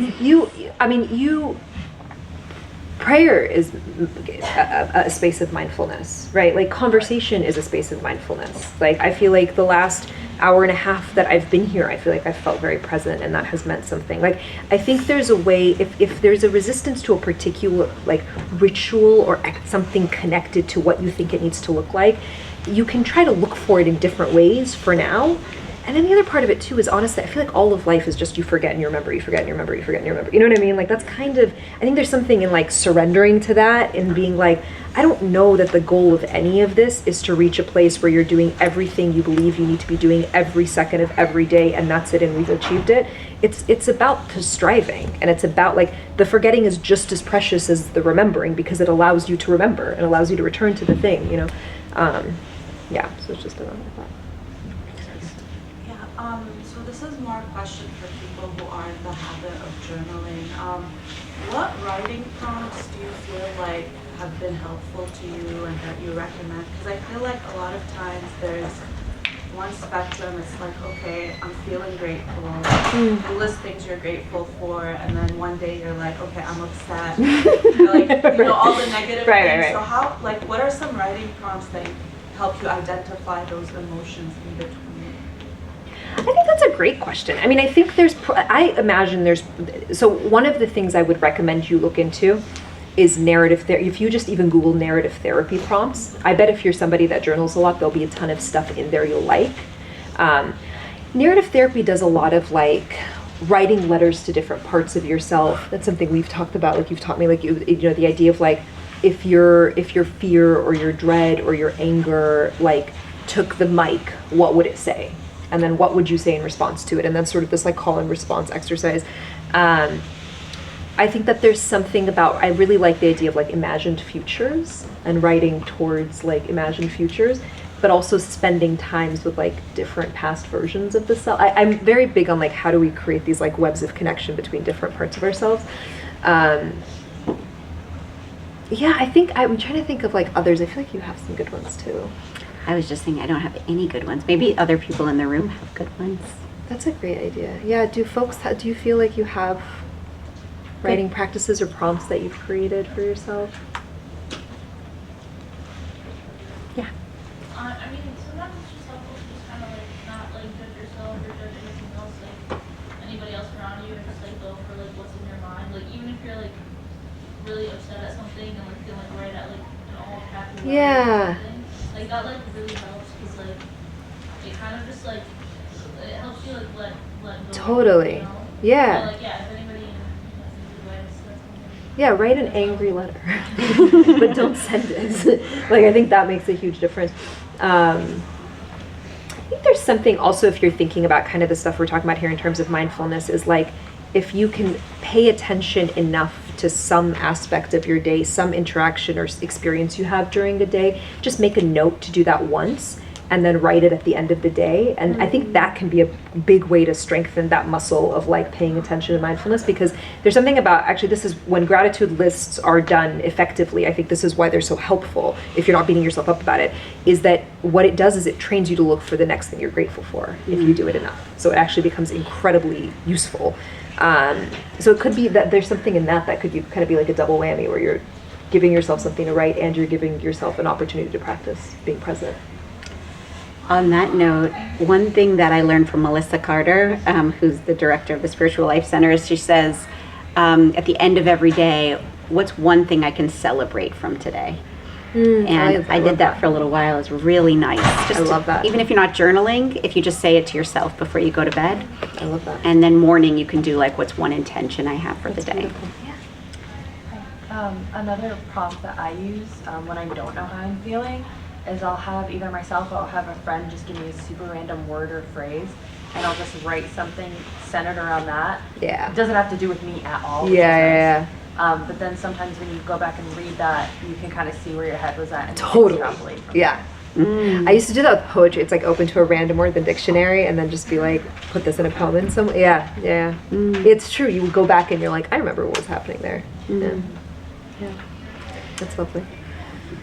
Prayer is a space of mindfulness, right? Like conversation is a space of mindfulness. Like I feel like the last hour and a half that I've been here, I feel like I've felt very present and that has meant something. Like I think there's a way, if there's a resistance to a particular like ritual or something connected to what you think it needs to look like, you can try to look for it in different ways for now. And then the other part of it too is honestly, I feel like all of life is just you forget and you remember, you forget and you remember, you forget and you remember. You know what I mean? Like that's kind of, I think there's something in like surrendering to that and being like, I don't know that the goal of any of this is to reach a place where you're doing everything you believe you need to be doing every second of every day and that's it and we've achieved it. It's about the striving and it's about like the forgetting is just as precious as the remembering because it allows you to remember and allows you to return to the thing, so it's just another thought. So this is more a question for people who are in the habit of journaling. What writing prompts do you feel like have been helpful to you and that you recommend? Because I feel like a lot of times there's one spectrum, it's like, okay, I'm feeling grateful. You list things you're grateful for, and then one day you're like, okay, I'm upset. All the negative things. Right. So how, what are some writing prompts that help you identify those emotions in between? I think that's a great question. I mean, I think so one of the things I would recommend you look into is narrative therapy. If you just even Google narrative therapy prompts, I bet if you're somebody that journals a lot, there'll be a ton of stuff in there you'll like. Narrative therapy does a lot of like writing letters to different parts of yourself. That's something we've talked about. Like you've taught me, like the idea of like if your fear or your dread or your anger like took the mic, what would it say? And then what would you say in response to it? And then sort of this like call and response exercise. I think that there's something about, I really like the idea of like imagined futures and writing towards like imagined futures, but also spending times with like different past versions of the self. I'm very big on like how do we create these like webs of connection between different parts of ourselves. I think I'm trying to think of like others. I feel like you have some good ones too. I was just thinking I don't have any good ones. Maybe other people in the room have good ones. That's a great idea. Yeah, do you feel like you have writing practices or prompts that you've created for yourself? Yeah. I mean, sometimes it's just helpful to just kind of like not like judge yourself or judge anything else, like anybody else around you, and just like go for like what's in your mind. Like even if you're like really upset at something and like feeling like right at like an all happy way or something. Like that like really helps because like it kind of just like it helps you like let go. Totally. You know? Yeah. So, like if anybody in advice, yeah, write an angry letter, but don't send it. Like I think that makes a huge difference. I think there's something also if you're thinking about kind of the stuff we're talking about here in terms of mindfulness is like if you can pay attention enough to some aspect of your day, some interaction or experience you have during the day, just make a note to do that once and then write it at the end of the day. And I think that can be a big way to strengthen that muscle of like paying attention to mindfulness, because there's something about, actually this is when gratitude lists are done effectively, I think this is why they're so helpful if you're not beating yourself up about it, is that what it does is it trains you to look for the next thing you're grateful for if you do it enough. So it actually becomes incredibly useful. So it could be that there's something in that could kind of be like a double whammy, where you're giving yourself something to write and you're giving yourself an opportunity to practice being present. On that note, one thing that I learned from Melissa Carter, who's the director of the Spiritual Life Center, is she says, at the end of every day, what's one thing I can celebrate from today? And I did that for a little while. It was really nice. Just I love that. Even if you're not journaling, if you just say it to yourself before you go to bed. I love that. And then morning, you can do like, what's one intention I have for the day? Another prompt that I use when I don't know how I'm feeling is I'll have either myself or I'll have a friend just give me a super random word or phrase, and I'll just write something centered around that. Yeah. It doesn't have to do with me at all. Which Yeah, is nice. But then sometimes when you go back and read that, you can kind of see where your head was at and Totally. extrapolate from Yeah. I used to do that with poetry. It's like open to a random word in the dictionary and then just be like, put this in a poem in some. Yeah. It's true. You go back and you're like, I remember what was happening there. Yeah. That's lovely.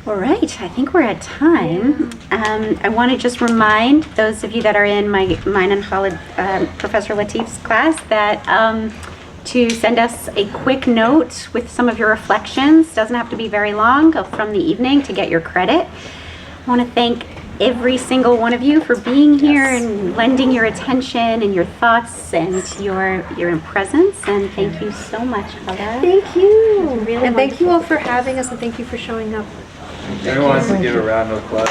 All right, I think we're at time. I want to just remind those of you that are in mine and Hala, Professor Latif's class, that to send us a quick note with some of your reflections. Doesn't have to be very long, from the evening to get your credit. I want to thank every single one of you for being here and lending your attention and your thoughts and your presence. And thank you so much, Hala. Thank you. Really and thank you all for having us, and thank you for showing up. Anyone wants to give a round of applause?